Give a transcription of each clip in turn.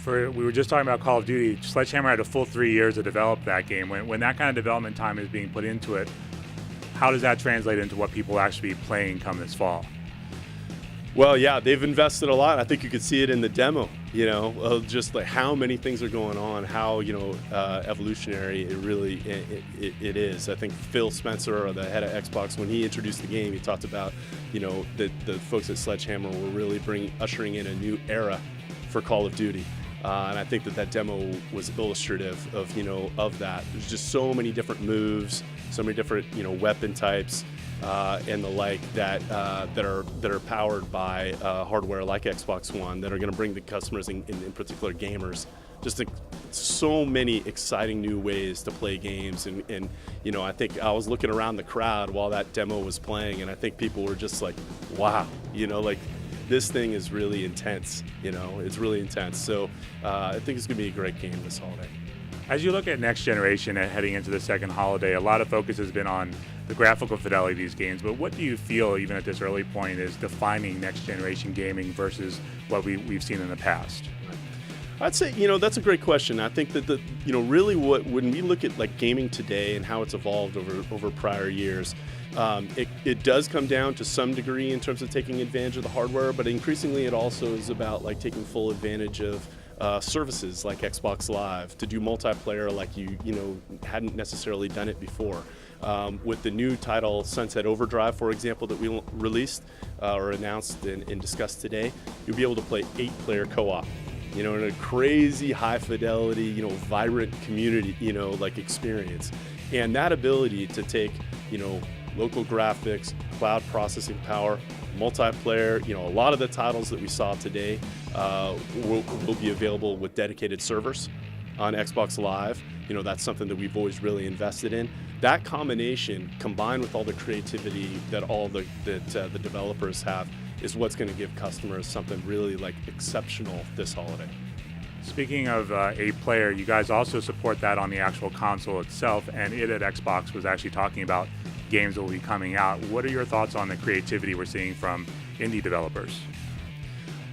We were just talking about Call of Duty. Sledgehammer had a full 3 years to develop that game. When that kind of development time is being put into it, how does that translate into what people will actually be playing come this fall? Well, yeah, they've invested a lot. I think you could see it in the demo, just like how many things are going on, how, evolutionary it really it is. I think Phil Spencer, or the head of Xbox, when he introduced the game, he talked about, the folks at Sledgehammer were really ushering in a new era for Call of Duty. And I think that demo was illustrative of that. There's just so many different moves, so many different, weapon types, and the like that are powered by hardware like Xbox One that are going to bring the customers, in particular gamers, just so many exciting new ways to play games. And I think I was looking around the crowd while that demo was playing, and I think people were just like, wow, this thing is really intense, it's really intense. So I think it's going to be a great game this holiday. As you look at next generation and heading into the second holiday, a lot of focus has been on the graphical fidelity of these games, but what do you feel, even at this early point, is defining next generation gaming versus what we've seen in the past? I'd say, that's a great question. I think that really when we look at like gaming today and how it's evolved over prior years, it does come down to some degree in terms of taking advantage of the hardware, but increasingly it also is about like taking full advantage of services like Xbox Live to do multiplayer like you hadn't necessarily done it before. With the new title Sunset Overdrive, for example, that we released or announced and discussed today, you'll be able to play 8-player co-op. In a crazy high fidelity, vibrant community, like experience. And that ability to take, local graphics, cloud processing power, multiplayer, a lot of the titles that we saw today will be available with dedicated servers on Xbox Live. That's something that we've always really invested in. That combination, combined with all the creativity that the developers have, is what's going to give customers something really like exceptional this holiday. Speaking of 8-player, you guys also support that on the actual console itself, and it at Xbox was actually talking about games that will be coming out. What are your thoughts on the creativity we're seeing from indie developers?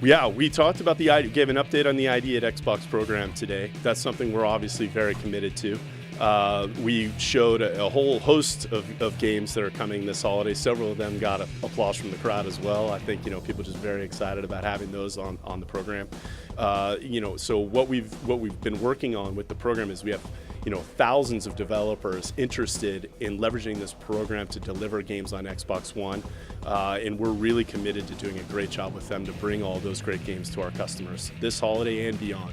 Yeah, we talked about gave an update on the ID at Xbox program today. That's something we're obviously very committed to. We showed a whole host of games that are coming this holiday. Several of them got applause from the crowd as well. I think people are just very excited about having those on the program. So what we've been working on with the program is we have thousands of developers interested in leveraging this program to deliver games on Xbox One, and we're really committed to doing a great job with them to bring all those great games to our customers this holiday and beyond.